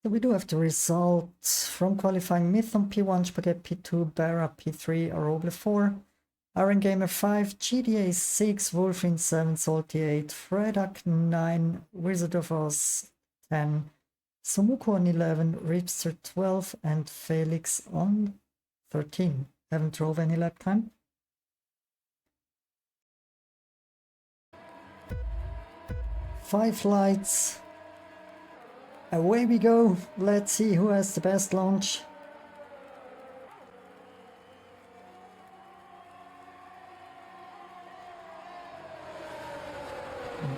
So we do have the results from qualifying: Myth on P1, Spaghetti P2, Barra P3, Aroble 4, Iron Gamer 5, GDA 6, Wolfin 7, Salty 8, Fredak 9, Wizard of Oz 10, Sumuko on 11, Ripster 12, and Felix on 13. Haven't drove any lap time. Five lights. Away we go. Let's see who has the best launch.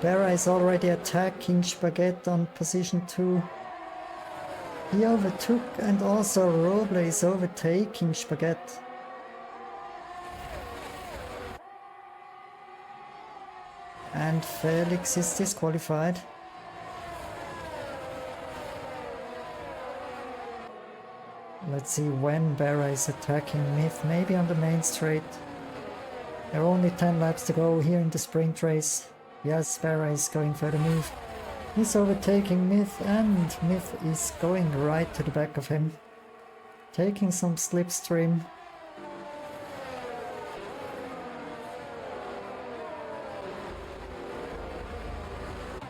Barra is already attacking Spaghetti on position 2. He overtook, and also Roble is overtaking Spaghetti. And Felix is disqualified. Let's see when Barra is attacking Myth, maybe on the main straight. There are only 10 laps to go here in the sprint race. Yes, Barra is going for the move. He's overtaking Myth, and Myth is going right to the back of him. Taking some slipstream.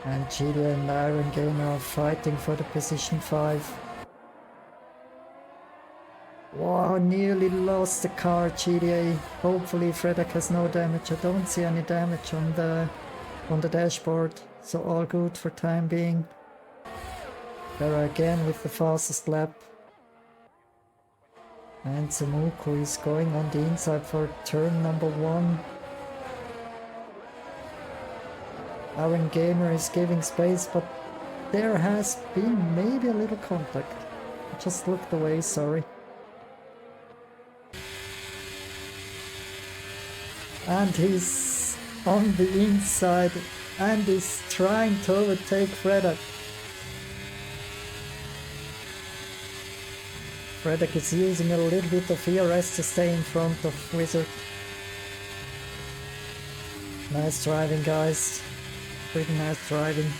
And GDA and Iron Gamer are fighting for the position 5. Wow, nearly lost the car, GDA. Hopefully Fredak has no damage. I don't see any damage on the dashboard, so all good for time being. Barra again with the fastest lap. And Samuko is going on the inside for turn number 1. Iron Gamer is giving space, but there has been maybe a little contact. I just looked away, sorry. And he's on the inside and is trying to overtake Fredak. Fredak is using a little bit of ERS to stay in front of Wizard. Nice driving, guys. Pretty nice driving.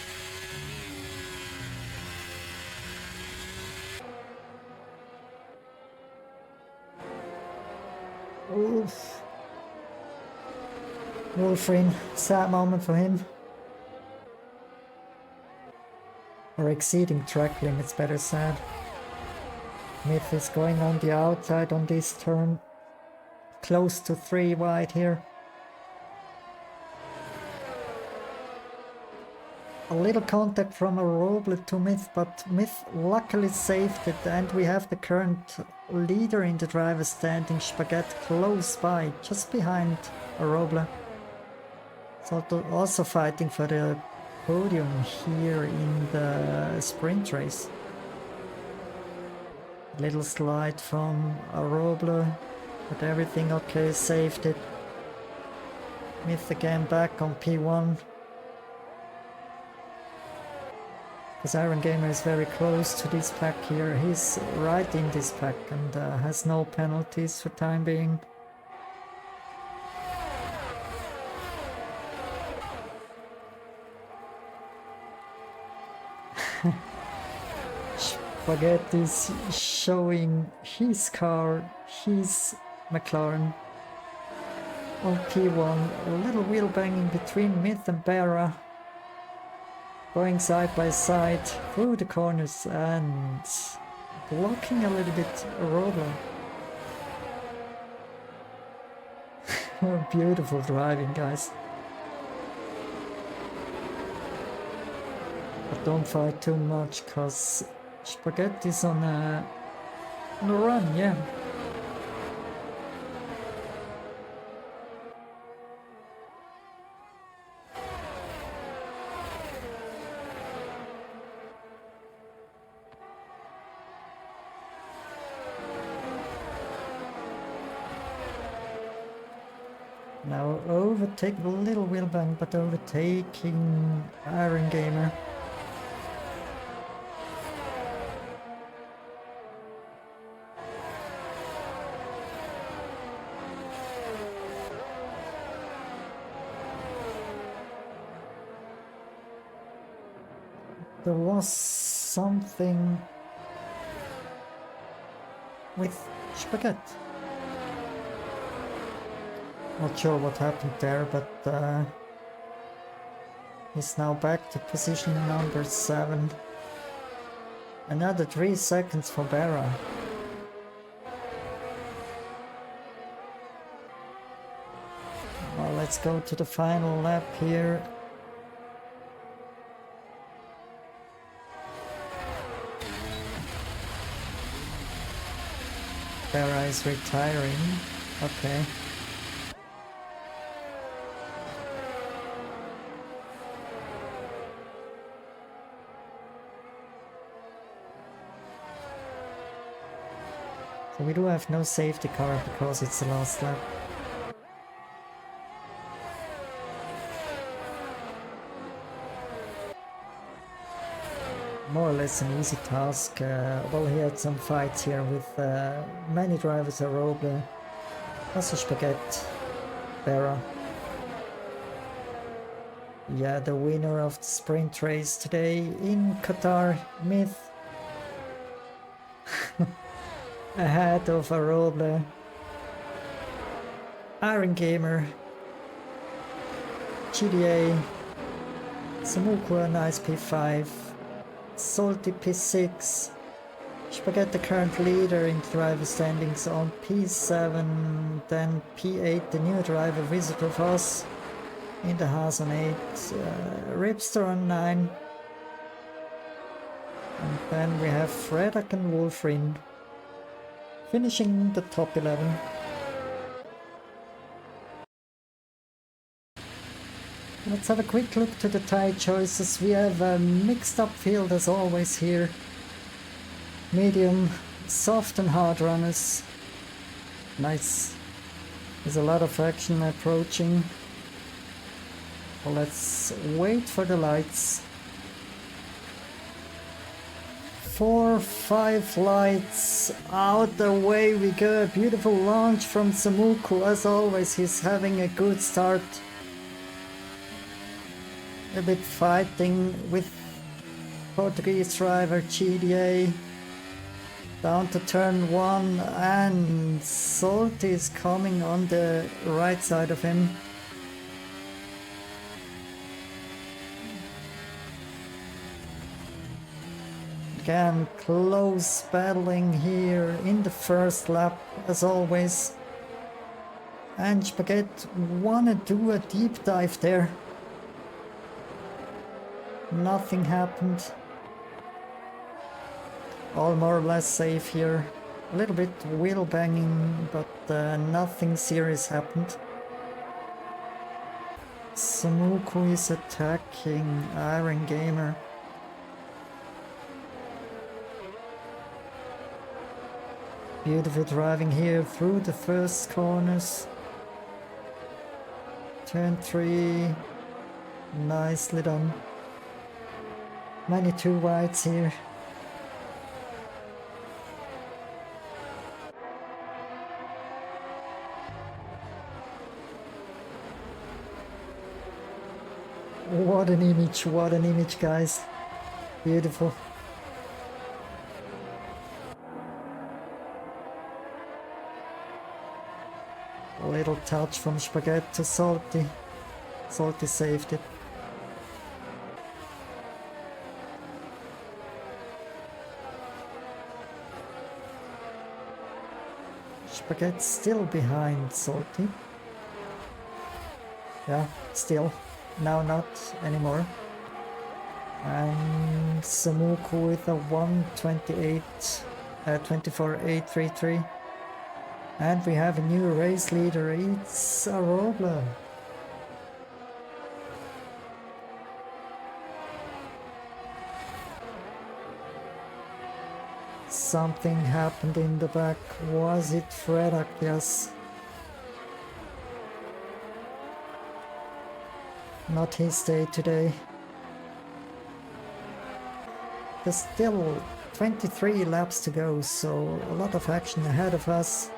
Oof. Wolfrin, sad moment for him. Or exceeding track limits, better said. Myth is going on the outside on this turn. Close to 3 wide here. A little contact from a Roble to Myth, but Myth luckily saved it, and we have the current leader in the driver's standing, Spaghetti, close by, just behind a Roble. So also fighting for the podium here in the sprint race. Little slide from a Roble, but everything okay, saved it. Myth again back on P1. Because Iron Gamer is very close to this pack here. He's right in this pack and has no penalties for time being. Spaghetti is showing his car, his McLaren on P1. A little wheel banging between Myth and Barra. Going side by side through the corners and blocking a little bit a Roble. Beautiful driving, guys. But don't fight too much, cause Spaghetti's on a run, yeah. Now overtake a little wheel bang, but overtaking Iron Gamer. There was something with Spaghetti. Not sure what happened there, but he's now back to position number 7. Another 3 seconds for Berra. Well, let's go to the final lap here. Berra is retiring. Okay. So we do have no safety car because it's the last lap. More or less an easy task. Well, he had some fights here with many drivers, Roble, also Spaghetti, Berra. Yeah, the winner of the sprint race today in Qatar, Myth. Ahead of Roble, Iron Gamer, GDA, Samuku a nice P5, Salty P6, Spaghetti current leader in driver standings on P7, then P8 the new driver Visitor Voss in the Haas on 8, Ripster on 9, and then we have Fredak and Wolfrin finishing the top 11. Let's have a quick look to the tire choices. We have a mixed up field as always here. Medium, soft and hard runners. Nice. There's a lot of action approaching. Well, let's wait for the lights. 4, 5 lights, out the way we go. A beautiful launch from Samuku. As always, he's having a good start. A bit fighting with Portuguese driver GDA. Down to turn 1, and Salty is coming on the right side of him. Again, close battling here in the first lap, as always. And Spaghetti wanna do a deep dive there. Nothing happened. All more or less safe here. A little bit wheel banging, but nothing serious happened. Samuku is attacking Iron Gamer. Beautiful driving here through the first corners. Turn 3. Nicely done. Many 2 wides here. What an image, guys. Beautiful. A little touch from Spaghetti to Salty. Salty saved it. Spaghetti still behind Salty. Yeah, still. Now not anymore. And Samuku with a 1:28, 24.833. And we have a new race leader, it's Roble. Something happened in the back. Was it Fredak? Yes. Not his day today. There's still 23 laps to go, so a lot of action ahead of us.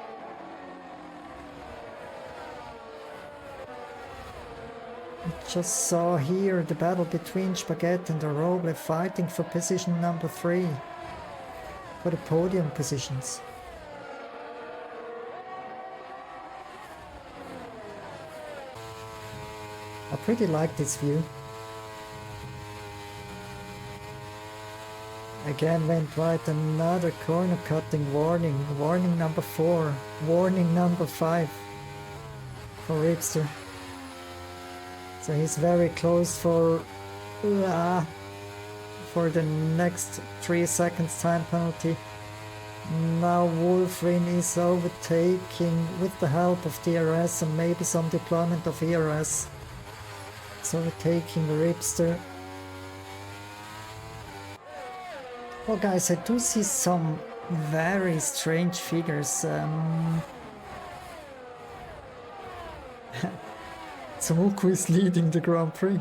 We just saw here the battle between Spaghetti and Roble fighting for position number 3. For the podium positions. I pretty like this view. Again went right, another corner cutting warning. Warning number 4. Warning number 5 for Ripster. So he's very close for the next 3 seconds time penalty. Now Wolfrin is overtaking with the help of DRS and maybe some deployment of ERS. It's overtaking Ripster. Well guys, I do see some very strange figures. Tsumoku is leading the Grand Prix.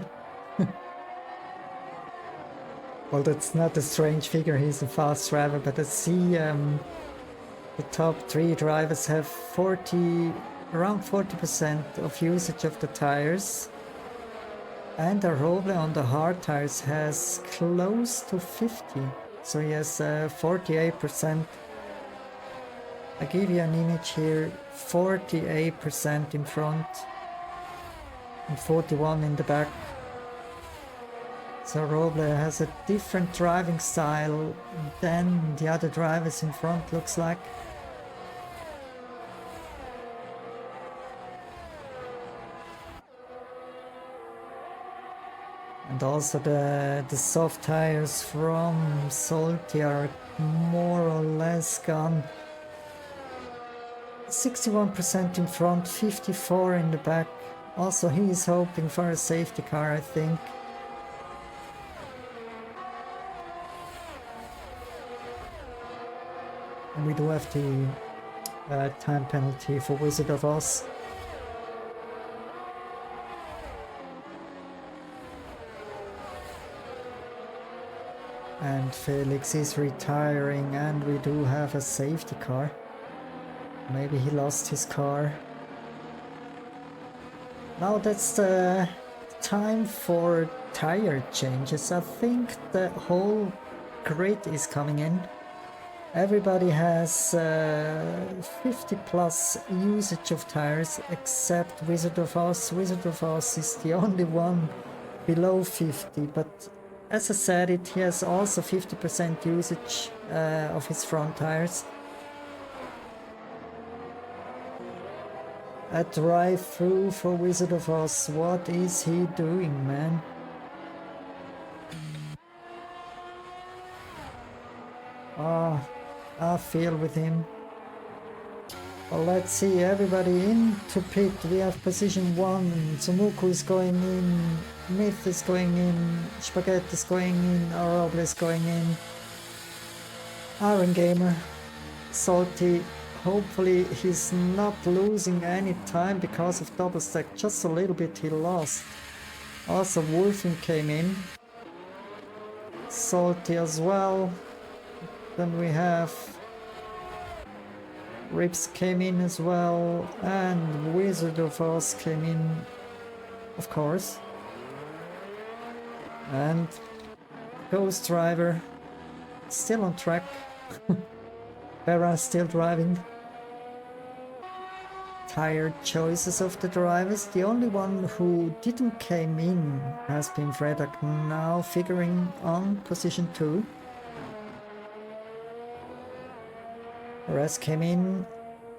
Well, that's not a strange figure, he's a fast driver, but I see the top 3 drivers have around 40% of usage of the tires. And Roble on the hard tires has close to 50. So he has 48%. I give you an image here, 48% in front and 41 in the back. So Roble has a different driving style than the other drivers in front, looks like. And also the soft tires from Salty are more or less gone. 61% in front, 54 in the back. Also he is hoping for a safety car, I think. And we do have the time penalty for Wizard of Oz. And Felix is retiring, and we do have a safety car. Maybe he lost his car. Now that's the time for tire changes. I think the whole grid is coming in. Everybody has 50 plus usage of tires except Wizard of Oz. Wizard of Oz is the only one below 50, but as I said, he has also 50% usage of his front tires. A drive-through for Wizard of Oz. What is he doing, man? I feel with him. Well, let's see, everybody into pit. We have position 1. Tsumoku is going in. Myth is going in. Spaghetti is going in. Roble is going in. Iron Gamer. Salty. Hopefully he's not losing any time because of double stack. Just a little bit he lost. Also Wolfing came in. Salty as well. Then we have Rips came in as well, and Wizard of Oz came in, of course. And Ghost Driver still on track. Vera still driving. Tired choices of the drivers. The only one who didn't came in has been Fredak, now figuring on position 2. The rest came in.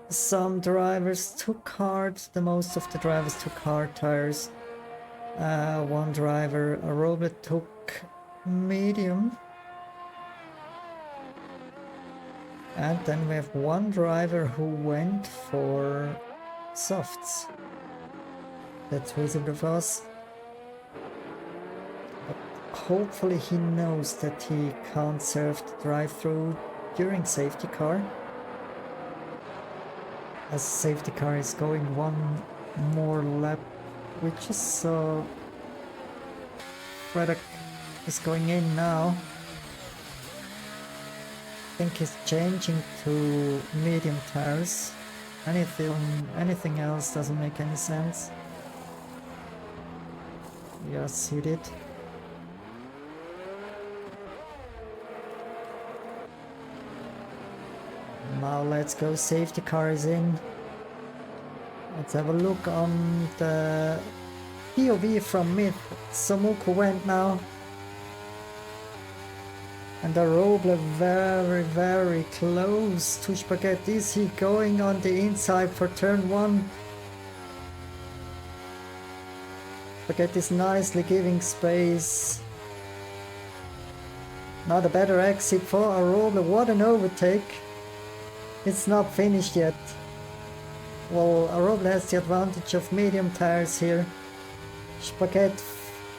Some drivers took hard. Most of the drivers took hard tires. One driver, a robot, took medium. And then we have one driver who went for softs. That's Wizard of Oz. But hopefully he knows that he can't serve the drive-through during safety car. As safety car is going one more lap, we just saw Fredak is going in now. I think he's changing to medium tires. Anything else doesn't make any sense. Yes, he did. Now let's go, safety car is in. Let's have a look on the POV from Myth. Samuku went now. And Aroble very close to Spaghetti. Is he going on the inside for turn 1? Spaghetti's nicely giving space. Not a better exit for Aroble. What an overtake. It's not finished yet. Well, Aroble has the advantage of medium tires here. Spaghetti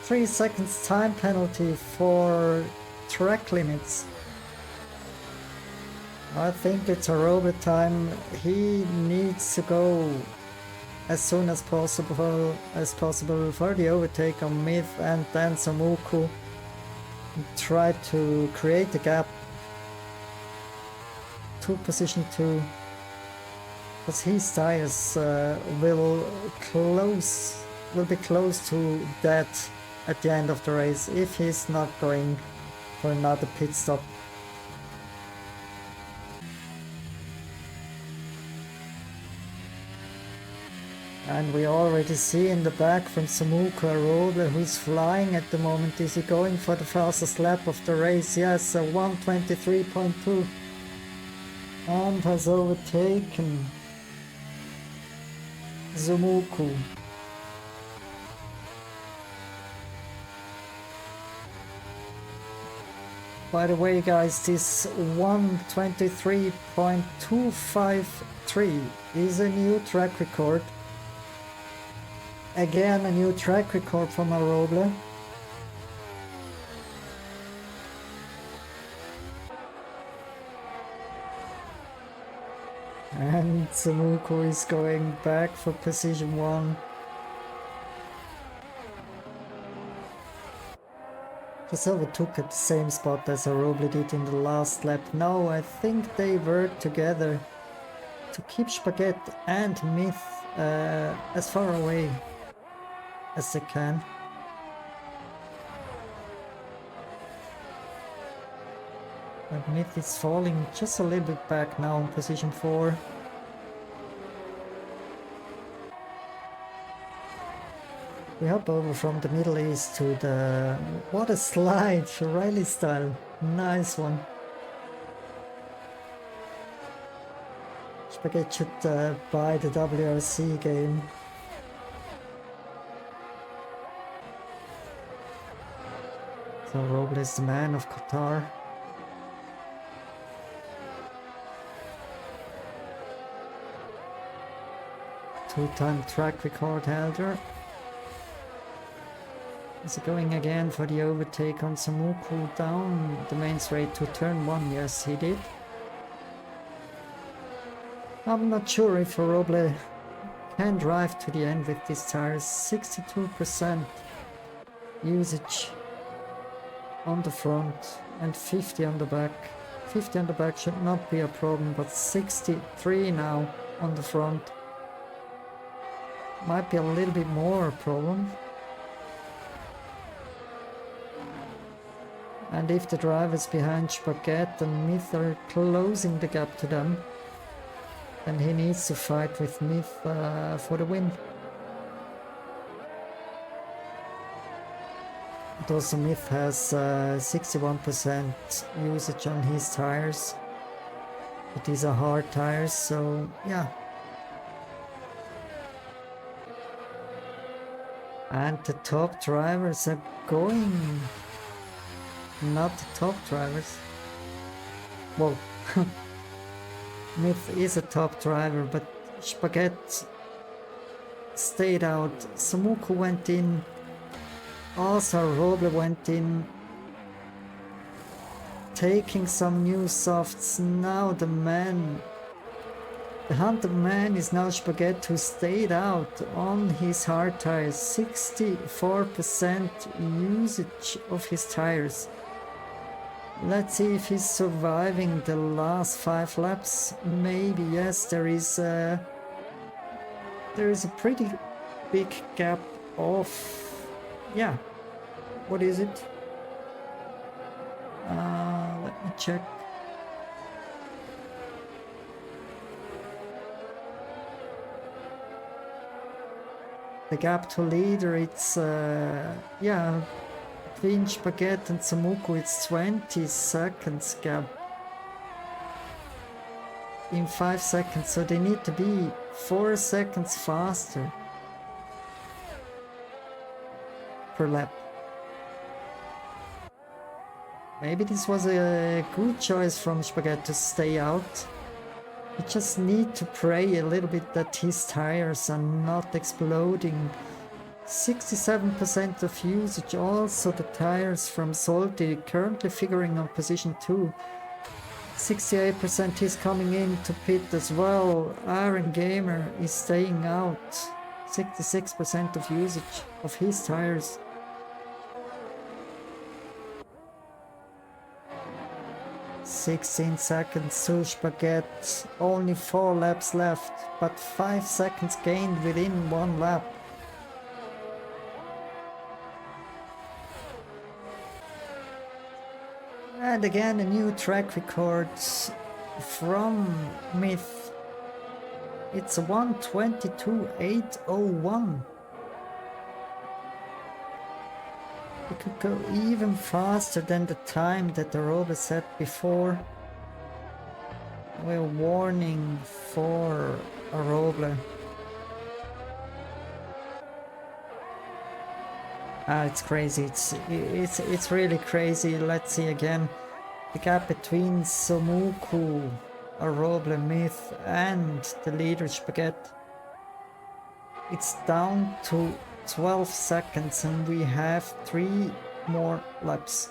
3 seconds time penalty for track limits. I think it's Aroble time. He needs to go as soon as possible for the overtake on Myth and then Samuku. Try to create a gap to position 2, because his tires will be close to death at the end of the race if he's not going for another pit stop. And we already see in the back from Samuku Aroble, who's flying at the moment. Is he going for the fastest lap of the race? Yes, 1:23.2. And has overtaken Samuku. By the way, guys, this 1:23.253 is a new track record. Again, a new track record from Aroble. And Samuku is going back for position 1. Just overtook at the same spot as Aroble did in the last lap. Now I think they work together to keep Spaghetti and Myth as far away as they can. And Myth is falling just a little bit back now in position 4. We hop over from the Middle East to the... What a slide! Riley style. Nice one. Spaghetti should buy the WRC game. So Aroble is the man of Qatar. Two-time track record holder. Is he going again for the overtake on Samuku down the main straight to turn 1? Yes, he did. I'm not sure if Aroble can drive to the end with these tires. 62% usage on the front and 50 on the back. 50 on the back should not be a problem, but 63 now on the front might be a little bit more a problem. And if the drivers behind Spaghetti and Myth are closing the gap to them, then he needs to fight with Myth for the win. But also Myth has 61% usage on his tires. But these are hard tires, so yeah. And the top drivers are going... Not the top drivers. Well, Myth is a top driver, but Spaghetti stayed out. Samuku went in. Also Aroble went in. Taking some new softs. Now the man... The hunted man is now Spaghetti, who stayed out on his hard tires. 64% usage of his tires. Let's see if he's surviving the last 5 laps. Maybe, yes, there is a pretty big gap of... Yeah, what is it? Let me check. The gap to leader, it's yeah, between Spaghetti and Samuku it's 20 seconds gap in 5 seconds, so they need to be 4 seconds faster per lap. Maybe this was a good choice from Spaghetti to stay out. You just need to pray a little bit that his tires are not exploding. 67% of usage, also the tires from Salty currently figuring on position 2. 68% is coming in to pit as well. Iron Gamer is staying out. 66% of usage of his tires. "16 seconds to Spaghetti, only 4 laps left, but 5 seconds gained within 1 lap. And again a new track record from Myth. It's 1:22.801. It could go even faster than the time that the Rover set before. We're warning for a Roble. It's crazy. It's really crazy. Let's see again. The gap between Somuku, Roble, Myth, and the leader Spaghetti. It's down to 12 seconds and we have 3 more laps.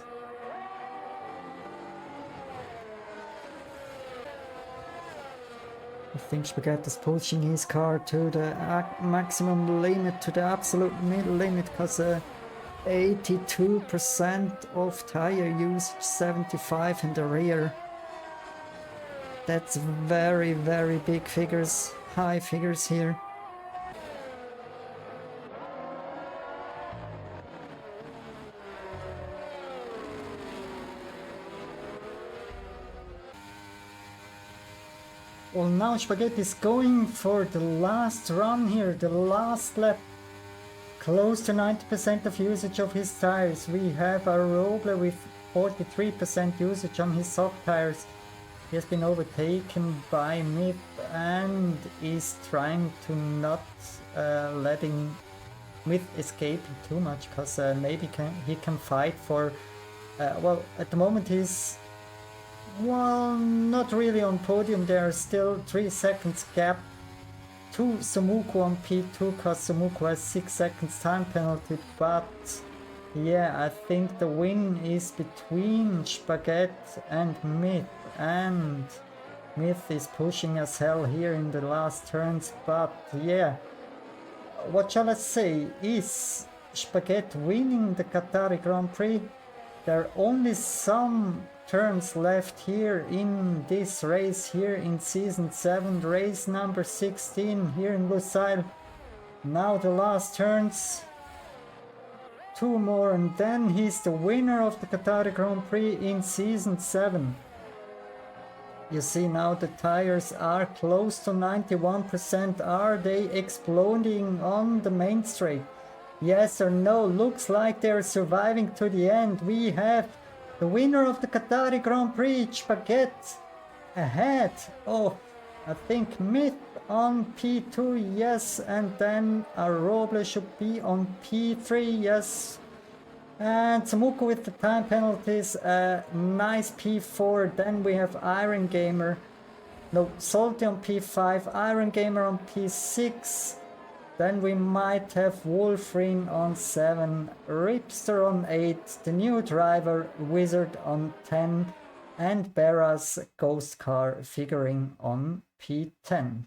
I think Spaghetti is pushing his car to the maximum limit, to the absolute limit, because 82% of tire usage, 75 in the rear. That's very, very big figures, high figures here. Well, now Spaghetti is going for the last run here, the last lap. Close to 90% of usage of his tires. We have a Roble with 43% usage on his soft tires. He has been overtaken by Myth and is trying to not letting Myth escape too much, because maybe he can fight for... well, at the moment he's... well, not really on podium. There are still 3 seconds gap to Samuku on P2, because Samuku has 6 seconds time penalty, but yeah, I think the win is between Spaghetti and Myth, and Myth is pushing as hell here in the last turns, but yeah, what shall I say, is Spaghetti winning the Qatari Grand Prix? There are only some turns left here in this race here in season 7, race number 16 here in Lusail. Now the last turns, 2 more, and then he's the winner of the Qatari Grand Prix in season 7. You see now the tires are close to 91%. Are they exploding on the main straight? Yes or no? Looks like they're surviving to the end. We have the winner of the Qatari Grand Prix, Spaghetti, ahead of, I think, Myth on P2, yes, and then Roble should be on P3, yes. And Samuku with the time penalties, nice P4. Then we have Iron Gamer, no, Salty on P5, Iron Gamer on P6. Then we might have Wolfrin on 7, Ripster on 8, the new driver Wizard on 10, and Bera's Ghost Car figuring on P10.